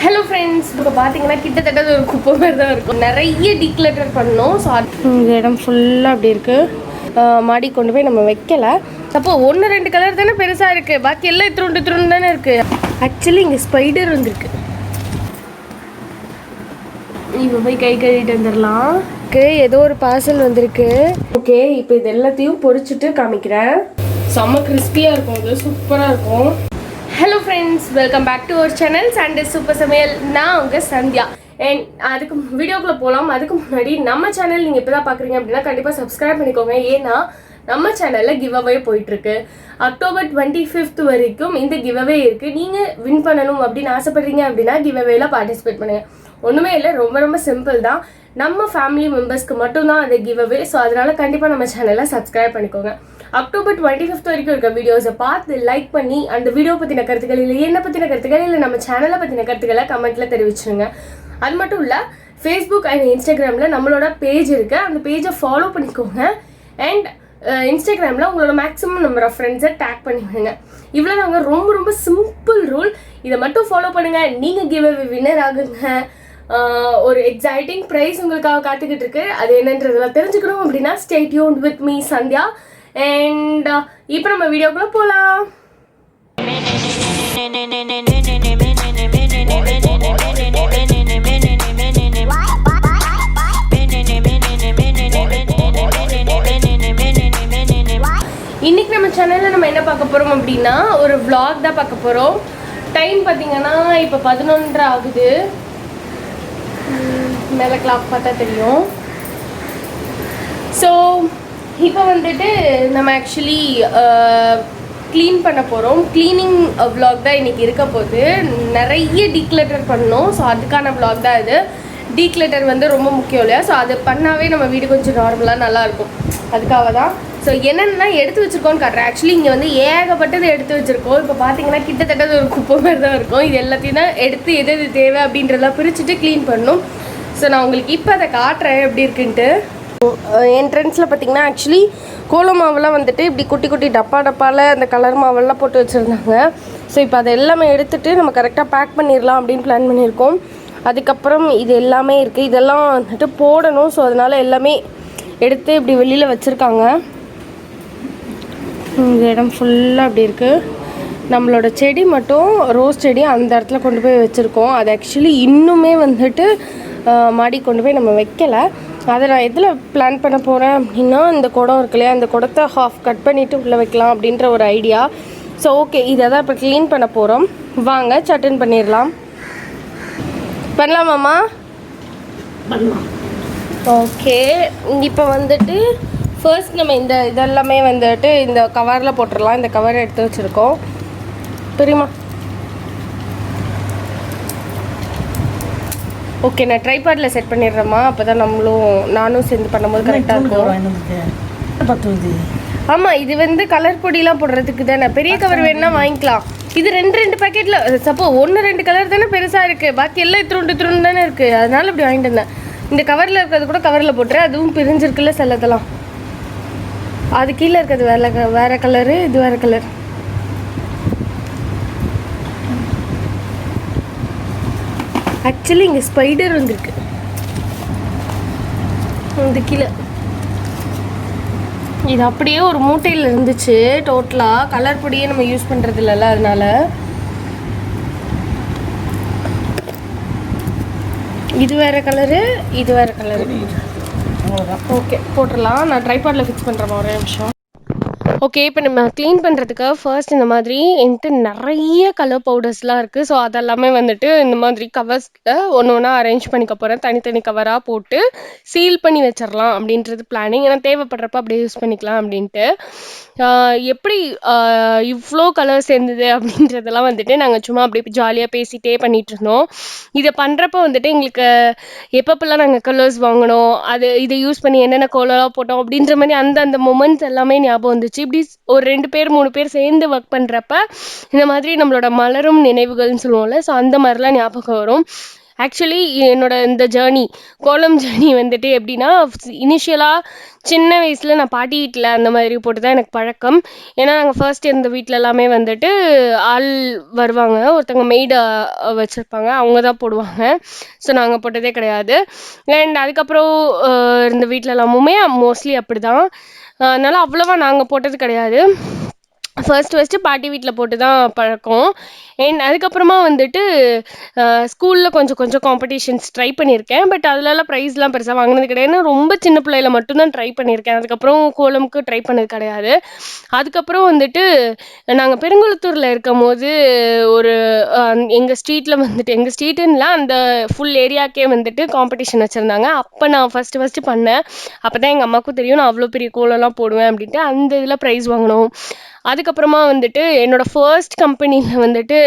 Hello friends, இப்போ பார்த்தீங்கன்னா கிட்டத்தட்ட ஒரு குப்பை மாதிரி தான் இருக்கும். நிறைய டீக்ளட்டர் பண்ணோம். ஸோ இந்த இடம் ஃபுல்லாக அப்படி இருக்குது. மாடி கொண்டு போய் நம்ம வைக்கல. அப்போ ஒன்று ரெண்டு கலர் தானே பெருசாக இருக்குது, பாக்கி எல்லாம் திருண்டு தானே இருக்குது. ஆக்சுவலி இங்கே ஸ்பைடர் வந்துருக்கு. இப்போ போய் கை கழுவிட்டு வந்துடலாம். ஏதோ ஒரு பார்சல் வந்திருக்கு. ஓகே, இப்போ இது எல்லாத்தையும் பொரிச்சுட்டு காமிக்கிறேன். செம்ம கிறிஸ்பியாக இருக்கும், அது சூப்பராக இருக்கும். Hello friends, welcome back to our channel Sunday super Samayal. நான் உங்கள் சந்தியா. அண்ட் அதுக்கு வீடியோக்குள்ளே போகலாம். அதுக்கு முன்னாடி நம்ம சேனல் நீங்கள் இப்போ தான் பார்க்குறீங்க அப்படின்னா கண்டிப்பாக சப்ஸ்கிரைப் பண்ணிக்கோங்க. ஏன்னா நம்ம சேனலில் கிவ் அவே போயிட்டுருக்கு. அக்டோபர் 25 வரைக்கும் இந்த கிவ் அவே இருக்குது. நீங்கள் வின் பண்ணணும் அப்படின்னு ஆசைப்படுறீங்க அப்படின்னா கிவ் அவேல பார்ட்டிசிபேட் பண்ணுங்கள். ஒன்றுமே இல்லை, ரொம்ப ரொம்ப சிம்பிள் தான். நம்ம ஃபேமிலி மெம்பர்ஸ்க்கு மட்டும்தான் அந்த கிவ் அவே. ஸோ அதனால் கண்டிப்பாக நம்ம சேனலை சப்ஸ்கிரைப் பண்ணிக்கோங்க. அக்டோபர் 25 வரைக்கும் இருக்க வீடியோஸை பார்த்து லைக் பண்ணி அந்த வீடியோ பற்றின கருத்துக்கள் இல்லை என்ன பற்றின கருத்துக்கள் இல்லை நம்ம சேனலை பற்றின கருத்துக்களை கமெண்ட்டில் தெரிவிச்சுருங்க. அது மட்டும் இல்லை, ஃபேஸ்புக் அண்ட் இன்ஸ்டாகிராமில் நம்மளோட பேஜ் இருக்குது. அந்த பேஜை ஃபாலோ பண்ணிக்கோங்க. அண்ட் இன்ஸ்டாகிராமில் உங்களோட மேக்ஸிமம் நம்பர் ஆஃப் ஃப்ரெண்ட்ஸை டேக் பண்ணிவிடுங்க. இவ்வளோ நாங்கள் ரொம்ப ரொம்ப சிம்பிள் ரூல். இதை மட்டும் ஃபாலோ பண்ணுங்கள், நீங்கள் கிவ் அவே வின்னர் ஆகுங்க. ஒரு எக்ஸைட்டிங் ப்ரைஸ் உங்களுக்காக காத்துக்கிட்டு இருக்கு. அது என்னன்றதெல்லாம் தெரிஞ்சுக்கணும் அப்படின்னா stay tuned with me Sandhya. And இப்போ நம்ம வீடியோக்குள்ள போகலாம். இன்னைக்கு நம்ம சேனல்ல நம்ம என்ன பார்க்க போறோம் அப்படின்னா ஒரு vlog தான் பார்க்க போறோம். டைம் பார்த்தீங்கன்னா இப்போ 11:30 ஆகுது. மேலே கிளாக் பார்த்தா தெரியும். ஸோ இப்போ வந்துட்டு நம்ம ஆக்சுவலி க்ளீன் பண்ண போகிறோம். க்ளீனிங் விலாக் தான் இன்றைக்கி இருக்க போது. நிறைய டீக்ளட்டர் பண்ணோம். ஸோ அதுக்கான விலாக் தான் இது. டீக்ளட்டர் வந்து ரொம்ப முக்கியம் இல்லையா? ஸோ அது பண்ணாவே நம்ம வீடு கொஞ்சம் நார்மலாக நல்லாயிருக்கும். அதுக்காக தான். ஸோ என்னென்னா எடுத்து வச்சுருக்கோன்னு காட்டுறேன். ஆக்சுவலி இங்கே வந்து ஏகப்பட்டது எடுத்து வச்சுருக்கோம். இப்போ பார்த்தீங்கன்னா கிட்டத்தட்ட ஒரு குப்பை மாதிரி தான் இருக்கும். இது எல்லாத்தையும் தான் எடுத்து எது எது தேவை அப்படின்றதெல்லாம் பிரிச்சுட்டு க்ளீன் பண்ணணும். ஸோ நான் உங்களுக்கு இப்போ அதை காட்டுறேன் எப்படி இருக்குன்ட்டு. என்ட்ரன்ஸில் பார்த்தீங்கன்னா ஆக்சுவலி கோல மாவெல்லாம் வந்துட்டு இப்படி குட்டி குட்டி டப்பாவில் அந்த கலர் மாவெல்லாம் போட்டு வச்சுருந்தாங்க. ஸோ இப்போ அதை எல்லாமே எடுத்துகிட்டு நம்ம கரெக்டாக பேக் பண்ணிடலாம் அப்படின்னு பிளான் பண்ணியிருக்கோம். அதுக்கப்புறம் இது எல்லாமே இருக்குது, இதெல்லாம் வந்துட்டு போடணும். ஸோ அதனால் எல்லாமே எடுத்து இப்படி வெளியில் வச்சுருக்காங்க. இந்த இடம் ஃபுல்லாக அப்படி இருக்குது. நம்மளோட செடி மட்டும் ரோஸ் செடி அந்த இடத்துல கொண்டு போய் வச்சுருக்கோம். அது ஆக்சுவலி இன்னுமே வந்துட்டு மாடி கொண்டு போய் நம்ம வைக்கலை. அதை நான் எதில் பிளான் பண்ண போகிறேன் அப்படின்னா இந்த குடம் இருக்கு இல்லையா, அந்த குடத்தை ஹாஃப் கட் பண்ணிவிட்டு உள்ளே வைக்கலாம் அப்படின்ற ஒரு ஐடியா. ஸோ ஓகே, இதை தான் இப்போ க்ளீன் பண்ண போகிறோம். வாங்க சட்டன் பண்ணிடலாம். பண்ணலாமாம்மா? பண்ணலாம். ஓகே, இப்போ வந்துட்டு ஃபர்ஸ்ட் நம்ம இந்த இதெல்லாமே வந்துட்டு இந்த கவரில் போட்டுடலாம். இந்த கவர் எடுத்து வச்சுருக்கோம். தெரியுமா? ஓகே, நான் ட்ரைபாடில் செட் பண்ணிடுறேம்மா. அப்போ தான் நானும் சேர்ந்து பண்ணும்போது கரெக்டாக இருக்கும். ஆமாம், இது வந்து கலர் பொடியெலாம் போடுறதுக்கு தானே. பெரிய கவர் வேணுன்னா வாங்கிக்கலாம். இது ரெண்டு பேக்கெட்டில் சப்போ ஒன்று ரெண்டு கலர் தானே பெருசாக இருக்குது, பாக்கி எல்லாம் திருண்டு தானே இருக்குது. அதனால் இப்படி வாங்கிட்டு இருந்தேன். இந்த கவரில் இருக்கிறது கூட கவரில் போட்டுறேன். அதுவும் பிரிஞ்சிருக்குல்ல செல்லதெல்லாம். அது கீழே இருக்கிறது வேறு கலரு, இது வேறு கலர். ஆக்சுவலி இங்கே ஸ்பைடர் வந்துருக்கு. இந்த கீழே இது அப்படியே ஒரு மூட்டையில் இருந்துச்சு. டோட்டலாக கலர் பொடியே நம்ம யூஸ் பண்ணுறது இல்லைல்ல, அதனால இது வேறு கலரு, இது வேறு கலரு. ஓகே, போட்டுடலாம். நான் ட்ரைபாடில் ஃபிக்ஸ் பண்ணுறேன் ஒரே நிமிஷம். ஓகே, இப்போ நம்ம க்ளீன் பண்ணுறதுக்கு ஃபர்ஸ்ட் இந்த மாதிரி என்கிட்ட நிறைய கலர் பவுடர்ஸ்லாம் இருக்குது. ஸோ அதெல்லாமே வந்துட்டு இந்த மாதிரி கவர்ஸில் ஒன்று ஒன்றா அரேஞ்ச் பண்ணிக்க போகிறேன். தனித்தனி கவராக போட்டு சீல் பண்ணி வச்சிடலாம் அப்படின்றது பிளானிங். ஏன்னா தேவைப்படுறப்ப அப்படியே யூஸ் பண்ணிக்கலாம் அப்படின்ட்டு. எப்படி இவ்வளோ கலர்ஸ் இருந்தது அப்படின்றதெல்லாம் வந்துட்டு நாங்கள் சும்மா அப்படியே ஜாலியாக பேசிகிட்டே பண்ணிகிட்டு இருந்தோம். இதை பண்ணுறப்ப வந்துட்டு எங்களுக்கு எப்பப்பெல்லாம் நாங்கள் கலர்ஸ் வாங்கினோம், இதை யூஸ் பண்ணி என்னென்ன கோலெல்லாம் போட்டோம் அப்படின்ற மாதிரி அந்த மொமெண்ட்ஸ் எல்லாமே ஞாபகம் வந்துச்சு. இப்படி ஒரு 2 பேர் 3 பேர் சேர்ந்து ஒர்க் பண்ணுறப்ப இந்த மாதிரி நம்மளோட மலரும் நினைவுகள்னு சொல்லுவோம்ல, ஸோ அந்த மாதிரிலாம் ஞாபகம் வரும். ஆக்சுவலி என்னோட இந்த ஜேர்னி கோலம் ஜேர்னி வந்துட்டு எப்படின்னா, இனிஷியலாக சின்ன வயசில் நான் பாட்டி வீட்டில் அந்த மாதிரி போட்டு தான் எனக்கு பழக்கம். ஏன்னா நாங்கள் ஃபர்ஸ்ட் இருந்த வீட்டில் எல்லாமே வந்துட்டு ஆள் வருவாங்க, ஒருத்தவங்க மெய்டு வச்சுருப்பாங்க, அவங்க தான் போடுவாங்க. ஸோ நாங்கள் போட்டதே கிடையாது. அண்ட் அதுக்கப்புறம் இருந்த வீட்டில் எல்லாமுமே மோஸ்ட்லி அப்படி தான். அதனால் அவ்வளோவா நாங்கள் போட்டது கிடையாது. ஃபர்ஸ்ட்டு பாட்டி வீட்டில் போட்டு தான் பழக்கம். அண்ட் அதுக்கப்புறமா வந்துட்டு ஸ்கூலில் கொஞ்சம் கொஞ்சம் காம்படிஷன்ஸ் ட்ரை பண்ணியிருக்கேன். பட் அதிலலாம் ப்ரைஸ்லாம் பெருசாக வாங்கினது கிடையாது. ஏன்னா ரொம்ப சின்ன பிள்ளையில மட்டும்தான் ட்ரை பண்ணியிருக்கேன். அதுக்கப்புறம் கோலமுக்கு ட்ரை பண்ணது கிடையாது. அதுக்கப்புறம் வந்துட்டு நாங்கள் பெருங்குளத்தூரில் இருக்கும் போது ஒரு எங்கள் ஸ்ட்ரீட்டில் வந்துட்டு, எங்கள் ஸ்ட்ரீட்டுன்னு அந்த ஃபுல் ஏரியாக்கே வந்துட்டு காம்படிஷன் வச்சுருந்தாங்க. அப்போ நான் ஃபஸ்ட்டு பண்ணேன். அப்போ தான் எங்கள் அம்மாவுக்கும் தெரியும் நான் அவ்வளோ பெரிய கோலம்லாம் போடுவேன் அப்படின்ட்டு. அந்த இதில் ப்ரைஸ் வாங்கினோம். அதுக்கப்புறமா வந்துட்டு என்னோட ஃபர்ஸ்ட் கம்பெனியில் வந்துட்டு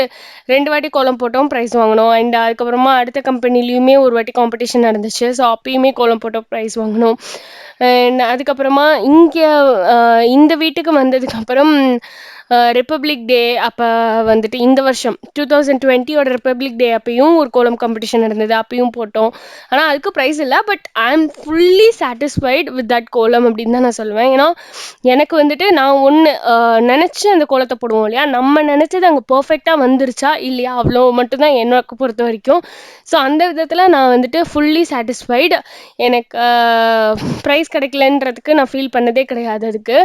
2 வாட்டி கோலம் போட்டோம், ப்ரைஸ் வாங்கினோம். அண்ட் அதுக்கப்புறமா அடுத்த கம்பெனிலையுமே ஒரு வாட்டி காம்படிஷன் நடந்துச்சு. ஸோ அப்பயுமே கோலம் போட்டோம், ப்ரைஸ் வாங்கினோம். அண்ட் அதுக்கப்புறமா இங்கே இந்த வீட்டுக்கு வந்ததுக்கப்புறம் ரிப்பப்ளிக் டே அப்போ வந்துட்டு இந்த வருஷம் 2020 ரிப்பப்ளிக் டே அப்பயும் ஒரு கோலம் காம்படிஷன் நடந்தது, அப்பயும் போட்டோம். ஆனால் அதுக்கு ப்ரைஸ் இல்லை. But I am fully satisfied with that கோலம் அப்படின்னு தான் நான் சொல்லுவேன். ஏன்னா எனக்கு வந்துட்டு நான் ஒன்று நினச்சி அந்த கோலத்தை போடுவோம் இல்லையா, நம்ம நினச்சது அங்கே பர்ஃபெக்டாக வந்துருச்சா இல்லையா, அவ்வளோ மட்டும்தான் எனக்கு பொறுத்த வரைக்கும். ஸோ அந்த விதத்தில் நான் வந்துட்டு ஃபுல்லி சாட்டிஸ்ஃபைடு. எனக்கு ப்ரைஸ் கிடைக்கலன்றதுக்கு நான் ஃபீல் பண்ணதே கிடையாது அதுக்கு.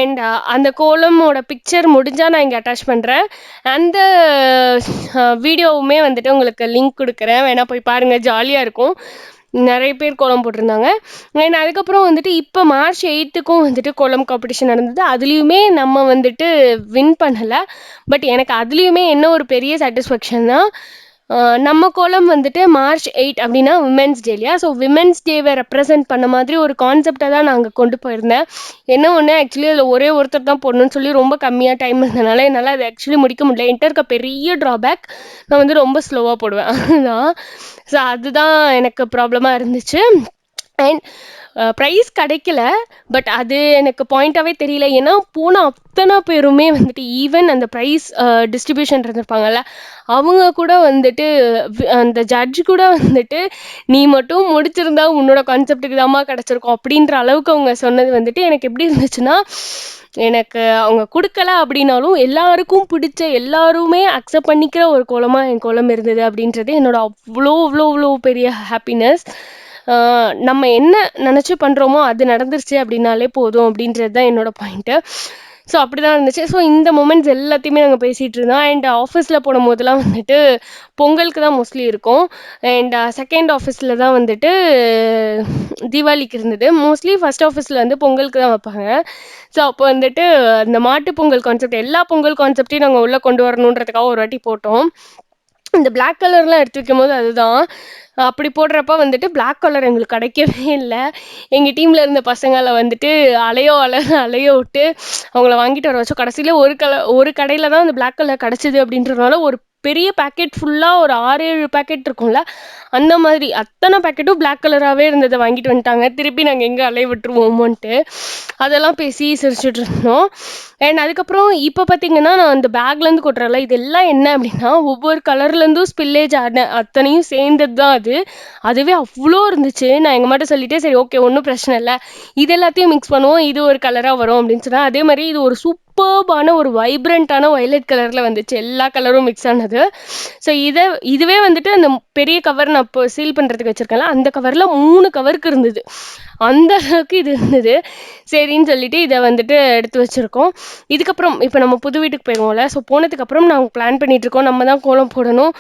அண்ட் அந்த கோலமோட பிக்சர் முடிஞ்சால் நான் இங்கே அட்டாச் பண்ணுறேன். அந்த வீடியோவுமே வந்துட்டு உங்களுக்கு லிங்க் கொடுக்குறேன், வேணால் போய் பாருங்கள், ஜாலியாக இருக்கும். நிறைய பேர் கோலம் போட்டிருந்தாங்க. அண்ட் அதுக்கப்புறம் வந்துட்டு இப்போ March 8க்கும் வந்துட்டு கோலம் காம்படிஷன் நடந்தது. அதுலேயுமே நம்ம வந்துட்டு வின் பண்ணலை. பட் எனக்கு அதுலேயுமே என்ன ஒரு பெரிய சாட்டிஸ்ஃபேக்ஷன்னா, நம்ம கோலம் வந்துட்டு March 8 அப்படின்னா விமென்ஸ் டே இல்லையா. ஸோ விமென்ஸ் டேவை ரெப்ரசென்ட் பண்ண மாதிரி ஒரு கான்செப்டை தான் நாங்கள் கொண்டு போயிருந்தேன். என்ன ஒன்று, ஆக்சுவலி அதில் ஒரே ஒருத்தர் தான் போடணும்னு சொல்லி ரொம்ப கம்மியாக டைம் இருந்தனால என்னால் அதை ஆக்சுவலி முடிக்க முடியல. என்கிட்ட இருக்க பெரிய ட்ராபேக், நான் வந்து ரொம்ப ஸ்லோவாக போடுவேன், அதுதான். ஸோ அதுதான் எனக்கு ப்ராப்ளமாக இருந்துச்சு. அண்ட் ப்ரைஸ் கிடைக்கல. பட் அது எனக்கு பாயிண்ட்டாகவே தெரியல. ஏன்னா போன அத்தனை பேருமே வந்துட்டு, ஈவன் அந்த ப்ரைஸ் டிஸ்ட்ரிபியூஷன் இருந்திருப்பாங்கல்ல, அவங்க கூட வந்துட்டு அந்த ஜட்ஜ் கூட வந்துட்டு நீ மட்டும் முடிச்சிருந்தா உன்னோட கான்செப்டுக்கு தாம்மா கிடச்சிருக்கும் அப்படின்ற அளவுக்கு அவங்க சொன்னது வந்துட்டு எனக்கு எப்படி இருந்துச்சுன்னா, எனக்கு அவங்க கொடுக்கல அப்படின்னாலும் எல்லாருக்கும் பிடிச்ச, எல்லாருமே அக்செப்ட் பண்ணிக்கிற ஒரு கோலமாக என் கோலம் இருந்தது அப்படின்றது என்னோட அவ்வளோ அவ்வளோ அவ்வளோ பெரிய ஹாப்பினஸ். நம்ம என்ன நினச்சி பண்ணுறோமோ அது நடந்துருச்சு அப்படின்னாலே போதும் அப்படின்றது தான் என்னோட பாயிண்ட்டு. ஸோ அப்படி தான் இருந்துச்சு. ஸோ இந்த மூமெண்ட்ஸ் எல்லாத்தையுமே நாங்கள் பேசிகிட்டு இருந்தோம். அண்ட் ஆஃபீஸில் போடும் போதெல்லாம் வந்துட்டு பொங்கலுக்கு தான் மோஸ்ட்லி இருக்கும். அண்ட் செகண்ட் ஆஃபீஸில் தான் வந்துட்டு தீபாவளிக்கு இருந்தது. மோஸ்ட்லி ஃபஸ்ட் ஆஃபீஸில் வந்து பொங்கலுக்கு தான் வைப்பாங்க. ஸோ அப்போ வந்துட்டு இந்த மாட்டு பொங்கல் கான்செப்ட், எல்லா பொங்கல் கான்செப்டையும் நாங்கள் உள்ளே கொண்டு வரணுன்றதுக்காக ஒரு வாட்டி போட்டோம். இந்த பிளாக் கலர்லாம் எடுத்து வைக்கும் போது அதுதான், அப்படி போடுறப்ப வந்துட்டு பிளாக் கலர் எங்களுக்கு கிடைக்கவே இல்லை. எங்கள் டீமில் இருந்த பசங்களை வந்துட்டு அலைய விட்டு அவங்கள வாங்கிட்டு வர வச்சோம். கடைசியில் ஒரு கடையில் தான் அந்த பிளாக் கலர் கிடச்சிது அப்படின்றதுனால ஒரு பெரிய பேக்கெட் ஃபுல்லாக ஒரு 6-7 பேக்கெட் இருக்கும்ல, அந்த மாதிரி அத்தனை பேக்கெட்டும் பிளாக் கலராகவே இருந்ததை வாங்கிட்டு வந்துட்டாங்க. திருப்பி நாங்கள் எங்கே அலைய விட்டுருவோமோன்ட்டு அதெல்லாம் பேசி சிரிச்சுட்டு இருந்தோம். அண்ட் அதுக்கப்புறம் இப்போ பார்த்தீங்கன்னா, நான் அந்த பேக்லேருந்து கொட்டுறல, இதெல்லாம் என்ன அப்படின்னா ஒவ்வொரு கலர்லேருந்தும் ஸ்பில்லேஜ் ஆன அத்தனையும் சேர்ந்தது தான் அது. அதுவே அவ்வளோ இருந்துச்சு. நான் எங்கள் மட்டும் சொல்லிவிட்டு, சரி ஓகே ஒன்றும் பிரச்சனை இல்லை, இது எல்லாத்தையும் மிக்ஸ் பண்ணுவோம், இது ஒரு கலராக வரும் அப்படின்னு சொன்னால், அதே மாதிரி இது ஒரு சூப்பர்பான ஒரு வைப்ரண்ட்டான வயலட் கலரில் வந்துச்சு, எல்லா கலரும் மிக்ஸ் ஆனது. ஸோ இதுவே வந்துட்டு அந்த பெரிய கவர் நான் இப்போ சீல் பண்ணுறதுக்கு வச்சுருக்கேன்ல, அந்த கவரில் 3 கவருக்கு இருந்தது, அந்த அளவுக்கு இது இருந்தது. சரின்னு சொல்லிட்டு இதை வந்துட்டு எடுத்து வச்சுருக்கோம். இதுக்கப்புறம் இப்போ நம்ம புது வீட்டுக்கு போயிடுவோம்ல, ஸோ போனதுக்கப்புறம் நாங்கள் பிளான் பண்ணிகிட்ருக்கோம், நம்ம தான் கோலம் போடணும்,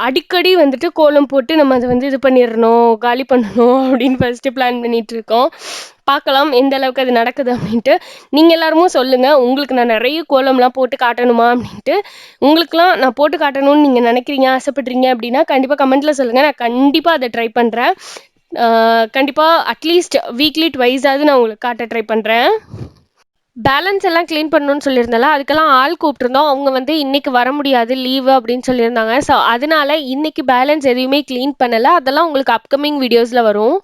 அடிக்கடி வந்துட்டு கோலம் போட்டு நம்ம அதை வந்து இது பண்ணிடணும், காலி பண்ணணும் அப்படின்னு ஃபஸ்ட்டு பிளான் பண்ணிகிட்ருக்கோம். பார்க்கலாம் எந்த அளவுக்கு அது நடக்குது அப்படின்ட்டு. நீங்கள் எல்லாருமே சொல்லுங்கள், உங்களுக்கு நான் நிறைய கோலம்லாம் போட்டு காட்டணுமா அப்படின்ட்டு. உங்களுக்குலாம் நான் போட்டு காட்டணும்னு நீங்கள் நினைக்கிறீங்க, ஆசைப்படுறீங்க அப்படின்னா கண்டிப்பாக கமெண்ட்டில் சொல்லுங்கள். நான் கண்டிப்பாக அதை ட்ரை பண்ணுறேன். கண்டிப்பாக அட்லீஸ்ட் வீக்லி 2 நான் உங்களுக்கு காட்ட ட்ரை பண்ணுறேன். பேலன்ஸ் எல்லாம் க்ளீன் பண்ணணும்னு சொல்லியிருந்தால, அதுக்கெல்லாம் ஆள் கூப்பிட்ருந்தோம். அவங்க வந்து இன்றைக்கி வர முடியாது, லீவு அப்படின்னு சொல்லியிருந்தாங்க. ஸோ அதனால இன்றைக்கி பேலன்ஸ் எதையுமே க்ளீன் பண்ணலை. அதெல்லாம் உங்களுக்கு அப்கமிங் வீடியோஸில் வரும்.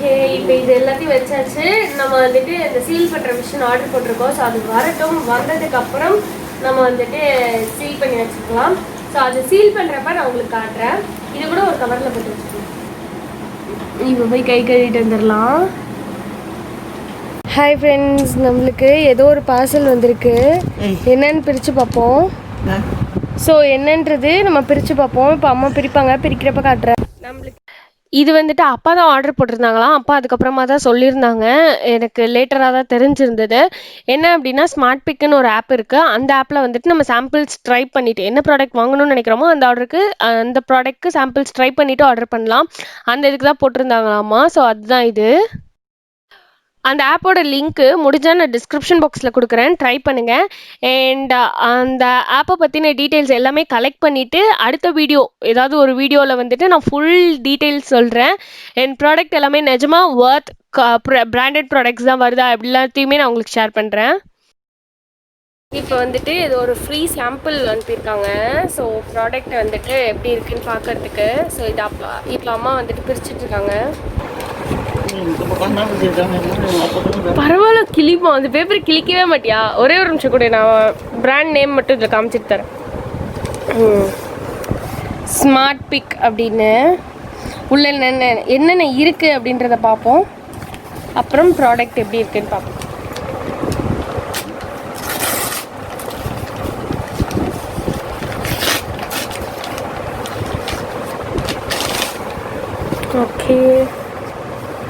ஓகே, இப்போ இது எல்லாத்தையும் வச்சாச்சு. நம்ம வந்துட்டு இந்த சீல் பண்ணுற மிஷின் ஆர்டர் போட்டிருக்கோம். ஸோ அது வரட்டும். வந்ததுக்கப்புறம் நம்ம வந்துட்டு சீல் பண்ணி வச்சுக்கலாம். ஸோ அது சீல் பண்ணுறப்ப நான் உங்களுக்கு காட்டுறேன். இது கூட ஒரு கவரில் போட்டு வச்சுக்கலாம். இப்போ போய் கை கழுவிட்டு வந்துடலாம். ஹாய் ஃப்ரெண்ட்ஸ், நம்மளுக்கு ஏதோ ஒரு பார்சல் வந்திருக்கு. என்னன்னு பிரித்து பார்ப்போம். ஸோ என்னன்றது நம்ம பிரித்து பார்ப்போம். இப்போ அம்மா பிரிப்பாங்க, பிரிக்கிறப்ப காட்டுறேன். நம்மளுக்கு இது வந்துட்டு அப்பா தான் ஆர்டர் போட்டிருந்தாங்களாம். அப்பா அதுக்கப்புறமா தான் சொல்லியிருந்தாங்க. எனக்கு லேட்டராக தான் தெரிஞ்சிருந்தது. என்ன அப்படின்னா, ஸ்மார்ட் பிக்குன்னு ஒரு ஆப் இருக்குது. அந்த ஆப்பில் வந்துட்டு நம்ம சாம்பிள்ஸ் ட்ரை பண்ணிவிட்டு என்ன ப்ராடக்ட் வாங்கணும்னு நினைக்கிறோமோ அந்த ப்ராடக்ட்க்கு சாம்பிள்ஸ் ட்ரை பண்ணிவிட்டு ஆர்டர் பண்ணலாம். அந்த இதுக்கு தான் போட்டிருந்தாங்களாம்மா. ஸோ அதுதான் இது. அந்த ஆப்போட லிங்க்கு முடிஞ்சால் நான் டிஸ்கிரிப்ஷன் பாக்ஸில் கொடுக்குறேன், ட்ரை பண்ணுங்கள். அண்ட் அந்த ஆப்பை பற்றின டீட்டெயில்ஸ் எல்லாமே கலெக்ட் பண்ணிவிட்டு அடுத்த வீடியோ ஏதாவது ஒரு வீடியோவில் வந்துட்டு நான் ஃபுல் டீட்டெயில்ஸ் சொல்கிறேன். என் ப்ராடக்ட் எல்லாமே நிஜமாக ஒர்த் பிராண்டட் ப்ராடக்ட்ஸ் தான் வருதா எல்லாத்தையுமே நான் உங்களுக்கு ஷேர் பண்ணுறேன். இப்போ வந்துட்டு இது ஒரு ஃப்ரீ சாம்பிள் அனுப்பியிருக்காங்க. ஸோ ப்ராடக்ட் வந்துட்டு எப்படி இருக்குன்னு பார்க்கறதுக்கு. ஸோ இது இப்போ அம்மா வந்துட்டு பிரிச்சுட்டு இருக்காங்க. பரவாயில்ல, கிளிமா அந்த பேப்பர் கிளிக்கவே மாட்டியா? ஒரே ஒரு நிமிஷம் கூட, நான் பிராண்ட் நேம் மட்டும் இதில் காமிச்சிட்டு தரேன். ஸ்மார்ட் பிக் அப்படின்னு உள்ள என்னென்ன இருக்குது அப்படின்றத பார்ப்போம். அப்புறம் ப்ராடக்ட் எப்படி இருக்குன்னு பார்ப்போம். ஓகே,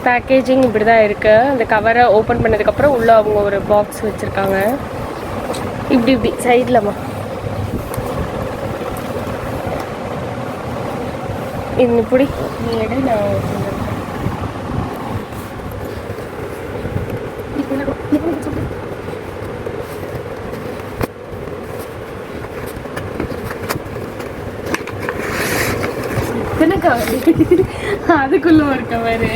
பேக்கேஜிங் இப்படி தான் இருக்குது. அந்த கவரை ஓப்பன் பண்ணதுக்கப்புறம் உள்ளே அவங்க ஒரு பாக்ஸ் வச்சுருக்காங்க. இப்படி சைட்லம்மா இப்படி நீ எடு, நான் அதுக்குள்ள ஒரு கவரு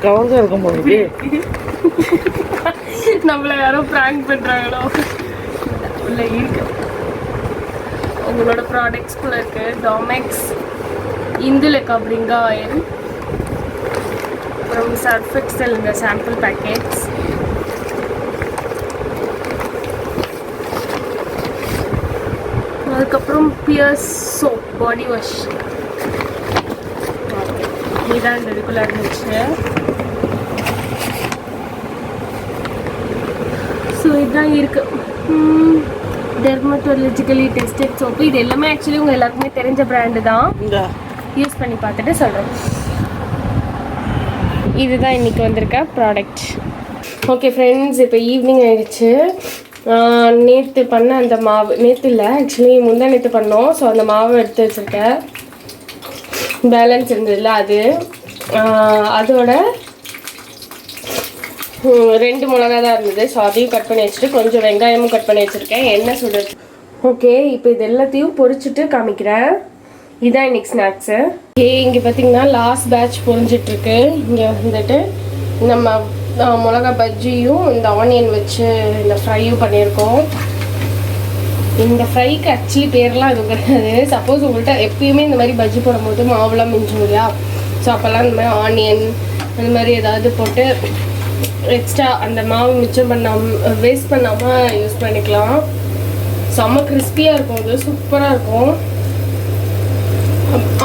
கவர் தான் இருக்கும் போது நம்மள யாரோ பிராங்க் பண்றாங்களோ. உள்ள இருக்கு உங்களோட ப்ராடக்ட்ஸ்குள்ள இருக்கு. டாமெக்ஸ் இந்துலக்கா பிரிங்கா ஆயில், அப்புறம் சர்ஃப் எக்ஸல் இந்த சாம்பிள் பேக்கெட்ஸ், அதுக்கப்புறம் பியர்ஸ் சோப் பாடி வாஷ். இதுதான் இந்த இதுக்குள்ள இருந்துச்சு. ஸோ இதுதான் இருக்கு. Dermatologically tested soap. இது எல்லாமே ஆக்சுவலி உங்கள் எல்லாருக்குமே தெரிஞ்ச பிராண்டு தான். யூஸ் பண்ணி பார்த்துட்டு சொல்கிறோம். இதுதான் இன்றைக்கி வந்திருக்க ப்ராடக்ட். ஓகே ஃப்ரெண்ட்ஸ், இப்போ ஈவினிங் ஆகிடுச்சு. நேற்று பண்ண அந்த மாவு, நேற்று இல்லை ஆக்சுவலி முந்தா நேற்று பண்ணோம். ஸோ அந்த மாவை எடுத்து வச்சுருக்கேன். பேலன்ஸ் இருந்ததில்ல அது. அதோட 2 மிளகா தான் இருந்தது. ஸோ அதையும் கட் பண்ணி வச்சுட்டு கொஞ்சம் வெங்காயமும் கட் பண்ணி வச்சுருக்கேன். என்ன சொல்கிறது. ஓகே, இப்போ இது எல்லாத்தையும் பொரிச்சுட்டு காமிக்கிறேன். இதுதான் இன்றைக்கி ஸ்நாக்ஸு. இங்கே பார்த்தீங்கன்னா லாஸ்ட் பேட்ச் பொரிஞ்சிட்ருக்கு. இங்கே வந்துட்டு நம்ம மிளகா பஜ்ஜியும் இந்த ஆனியன் வச்சு இந்த ஃப்ரையும் பண்ணியிருக்கோம். இந்த ஃப்ரைக்கு ஆக்சுவலி பேர்லாம் எதுவும் கிடையாது. சப்போஸ் உங்கள்கிட்ட எப்பயுமே இந்த மாதிரி பஜ்ஜி போடும்போது மாவுலாம் மிஞ்சும் இல்லையா? ஸோ அப்போல்லாம் இந்த மாதிரி ஆனியன் அந்த மாதிரி ஏதாவது போட்டு எக்ஸ்ட்ரா அந்த மாவு மிச்சம் பண்ணாமல் வேஸ்ட் பண்ணாமல் யூஸ் பண்ணிக்கலாம். செம்ம கிறிஸ்பியாக இருக்கும், அது சூப்பராக இருக்கும்.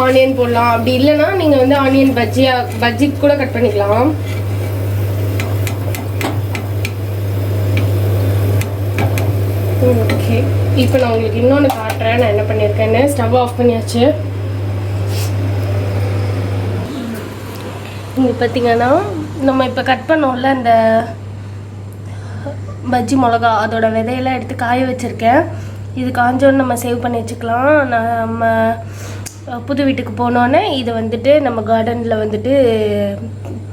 ஆனியன் போடலாம், அப்படி இல்லைன்னா நீங்கள் வந்து ஆனியன் பஜ்ஜிக்கு கூட கட் பண்ணிக்கலாம். ஓகே, இப்போ நான் உங்களுக்கு இன்னொன்று காட்டுறேன் நான் என்ன பண்ணியிருக்கேன்னு. ஸ்டவ் ஆஃப் பண்ணியாச்சு. இங்கே பார்த்தீங்கன்னா நம்ம இப்போ கட் பண்ணோம்ல அந்த பஜ்ஜி மிளகா, அதோட விதையெல்லாம் எடுத்து காய வச்சுருக்கேன். இது காஞ்சோன்னு நம்ம சேவ் பண்ணி வச்சுக்கலாம். நம்ம புது வீட்டுக்கு போனோன்னே இதை வந்துட்டு நம்ம கார்டனில் வந்துட்டு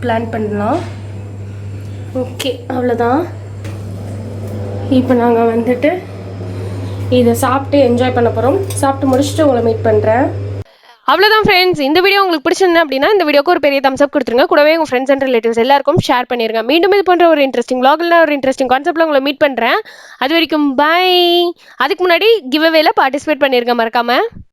பிளான் பண்ணலாம். ஓகே, அவ்வளோதான். இப்போ நாங்கள் வந்துட்டு இதை சாப்பிட்டு என்ஜாய் பண்ண போகிறோம். சாப்பிட்டு முடிச்சுட்டு உங்களை மீட் பண்ணுறேன். அவ்வளோதான் ஃப்ரெண்ட்ஸ், இந்த வீடியோ உங்களுக்கு பிடிச்சிருந்தா அப்படின்னா இந்த வீடியோக்கு ஒரு பெரிய தம்ஸ் அப் கொடுத்துருங்க. கூடவே உங்கள் ஃப்ரெண்ட்ஸ் அண்ட் ரிலேட்டிவ்ஸ் எல்லாருக்கும் ஷேர் பண்ணிருங்க. மீண்டும் இது போன்ற ஒரு இன்ட்ரெஸ்டிங் vlogல ஒரு இன்ட்ரெஸ்டிங் கான்செப்ட்ல உங்களை மீட் பண்ணுறேன். அது வரைக்கும் பை. அதுக்கு முன்னாடி கிவ் அவேல பார்ட்டிசிபேட் பண்ணிருங்க மறக்காம.